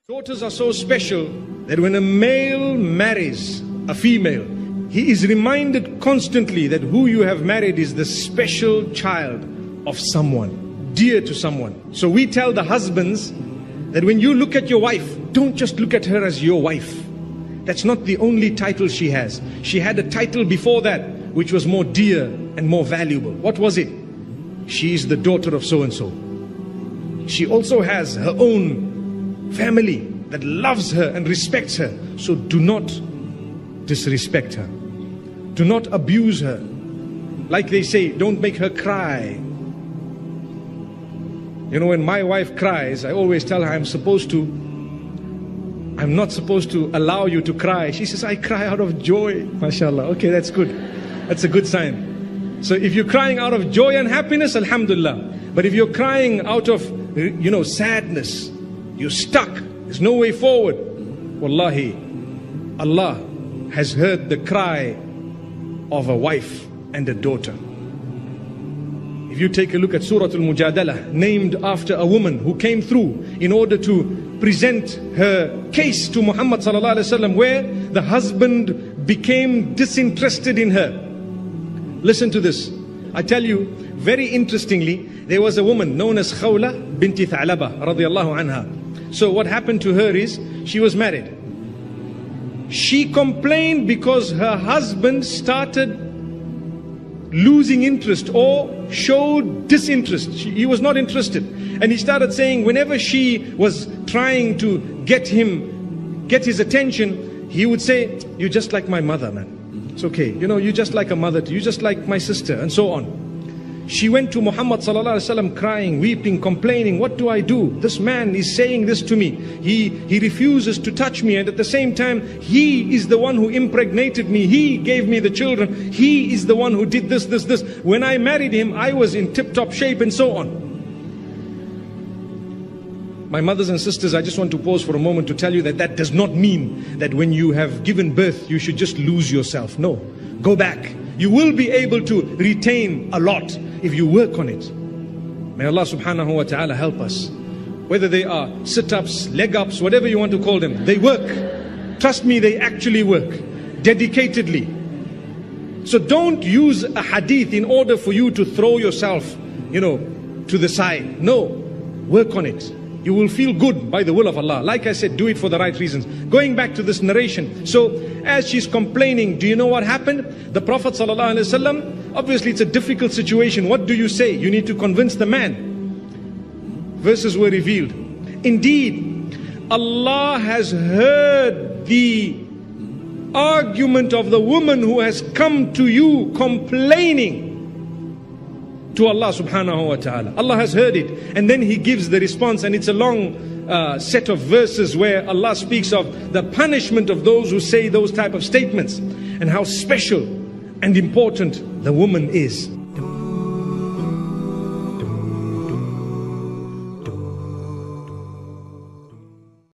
Daughters are so special that when a male marries a female, he is reminded constantly that who you have married is the special child of someone, dear to someone. So we tell the husbands that when you look at your wife, don't just look at her as your wife. That's not the only title she has. She had a title before that which was more dear and more valuable. What was it? She is the daughter of so-and-so. She also has her own family that loves her and respects her. So do not disrespect her. Do not abuse her. Like they say, don't make her cry. You know, when my wife cries, I always tell her I'm not supposed to allow you to cry. She says, I cry out of joy. MashaAllah. Okay, that's good. That's a good sign. So if you're crying out of joy and happiness, alhamdulillah. But if you're crying out of, sadness, you're stuck, there's no way forward, wallahi, Allah has heard the cry of a wife and a daughter. If you take a look at Surah Al-Mujadalah, named after a woman who came through in order to present her case to Muhammad sallallahu alaihi wasallam, where the husband became disinterested in her. Listen to this. I tell you, very interestingly, there was a woman known as Khawla binti Tha'laba radiyallahu anha. So what happened to her is, she was married. She complained because her husband started losing interest or showed disinterest. He was not interested. And he started saying, whenever she was trying to get his attention, he would say, you're just like my mother, man. It's okay. You're just like a mother. You're just like my sister, and so on. She went to Muhammad sallallahu alaihi wasallam crying, weeping, complaining, what do I do? This man is saying this to me. He refuses to touch me, and at the same time, he is the one who impregnated me. He gave me the children. He is the one who did this. When I married him, I was in tip-top shape, and so on. My mothers and sisters, I just want to pause for a moment to tell you that that does not mean that when you have given birth, you should just lose yourself. No, go back. You will be able to retain a lot if you work on it. May Allah subhanahu wa ta'ala help us. Whether they are sit-ups, leg-ups, whatever you want to call them, they work. Trust me, they actually work. Dedicatedly. So don't use a hadith in order for you to throw yourself, to the side. No, work on it. You will feel good by the will of Allah. Like I said, do it for the right reasons. Going back to this narration. So as she's complaining, do you know what happened? The Prophet ﷺ, obviously it's a difficult situation. What do you say? You need to convince the man. Verses were revealed. Indeed, Allah has heard the argument of the woman who has come to you complaining to Allah subhanahu wa ta'ala. Allah has heard it, and then He gives the response, and it's a long set of verses where Allah speaks of the punishment of those who say those type of statements and how special and important the woman is.